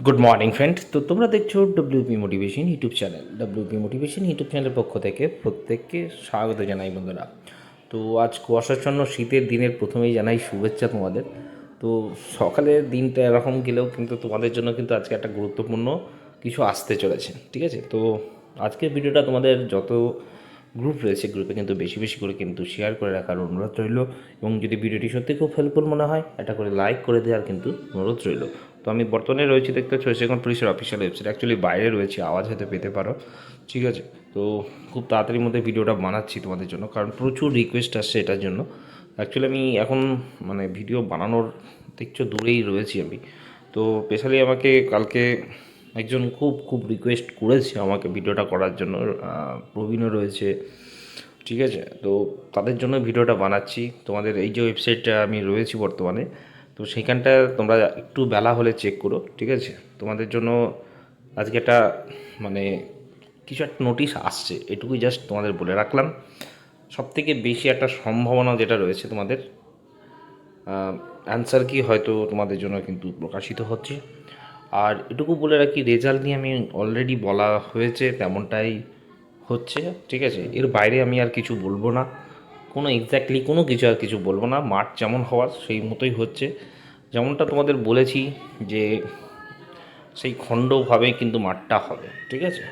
Good morning friend. তো তোমরা দেখছো WP motivation YouTube channel. WP motivation YouTube চ্যানেলের পক্ষ থেকে প্রত্যেককে স্বাগত জানাই বন্ধুরা। তো আজ কুয়াশাচ্ছন্ন শীতের দিনের প্রথমেই জানাই শুভেচ্ছা তোমাদের। তো সকালের দিনটা এরকম গেলেও কিন্তু তোমাদের জন্য কিন্তু আজকে একটা গুরুত্বপূর্ণ কিছু আসতে চলেছে, ঠিক আছে? তো আজকের ভিডিওটা তোমাদের যত গ্রুপ রয়েছে গ্রুপে কিন্তু বেশি বেশি করে কিন্তু শেয়ার করে রাখার অনুরোধ রইল, এবং যদি ভিডিওটি সত্যি খুব হেল্পফুল মনে হয় এটা করে লাইক করে দেওয়ার কিন্তু অনুরোধ রইল। তো আমি বর্তমানে রয়েছি, দেখতে পাচ্ছ সেখান পুলিশের অফিসিয়াল ওয়েবসাইট, অ্যাকচুয়ালি বাইরে রয়েছে, আওয়াজ হয়তো পেতে পারো, ঠিক আছে? তো খুব তাড়াতাড়ির মধ্যে ভিডিওটা বানাচ্ছি তোমাদের জন্য, কারণ প্রচুর রিকোয়েস্ট আসছে এটার জন্য। অ্যাকচুয়ালি আমি এখন ভিডিও বানানোর দেখছো দূরেই রয়েছি আমি। তো স্পেশালি আমাকে কালকে একজন খুব খুব রিকোয়েস্ট করেছে আমাকে ভিডিওটা করার জন্য, প্রবীণও রয়েছে, ঠিক আছে? তো তাদের জন্য ভিডিওটা বানাচ্ছি। তোমাদের এই যে ওয়েবসাইটটা আমি রয়েছি বর্তমানে, তো সেইখানটা তোমরা একটু বেলা হলে চেক করো, ঠিক আছে? তোমাদের জন্য আজকে একটা মানে কিছু একটা নোটিশ আসছে, এটুকুই জাস্ট তোমাদের বলে রাখলাম। সবথেকে বেশি একটা সম্ভাবনা যেটা রয়েছে তোমাদের অ্যান্সার কি হয়তো তোমাদের জন্য কিন্তু প্রকাশিত হচ্ছে। আর এটুকু বলে রাখি, রেজাল্ট নিয়ে আমি অলরেডি বলা হয়েছে তেমনটাই হচ্ছে, ঠিক আছে? এর বাইরে আমি আর কিছু বলবো না, কোনো এক্স্যাক্টলি কোনো কিছু আর কিছু বলবো না। মাঠ যেমন হওয়ার সেই মতোই হচ্ছে, যেমনটা তোমাদের বলেছি যে সেই খণ্ডভাবে কিন্তু মাঠটা হবে, ঠিক আছে?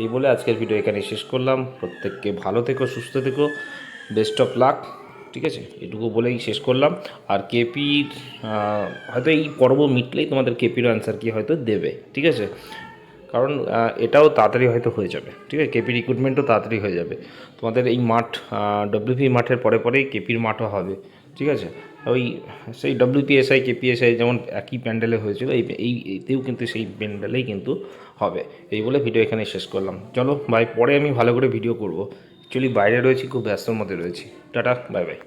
এই বলে আজকের ভিডিও এখানে শেষ করলাম। প্রত্যেককে ভালো থেকো, সুস্থ থেকো, বেস্ট অফ লাক, ঠিক আছে? এটুকু বলেই শেষ করলাম। আর কেপির হয়তো এই পর্ব মিটলেই তোমাদের কেপির অ্যান্সার কি হয়তো দেবে, ঠিক আছে? কারণ এটাও তাড়াতাড়ি হয়তো হয়ে যাবে, ঠিক আছে? কেপি রিক্রুটমেন্টও তাড়াতাড়ি হয়ে যাবে। তোমাদের এই মাঠ ডব্লিউপি মাঠের পরে পরেই কেপির মাঠও হবে, ঠিক আছে? ওই সেই ডব্লিউপিএসআই কেপিএসআই যেমন একই প্যান্ডেলে হয়েছিল, এতেও কিন্তু সেই প্যান্ডেলেই কিন্তু হবে। এই বলে ভিডিও এখানে শেষ করলাম। চলো বাই, পরে আমি ভালো করে ভিডিও করব। অ্যাকচুয়ালি বাইরে রয়েছি, খুব ব্যস্তর মধ্যে রয়েছি। Tata, bye bye.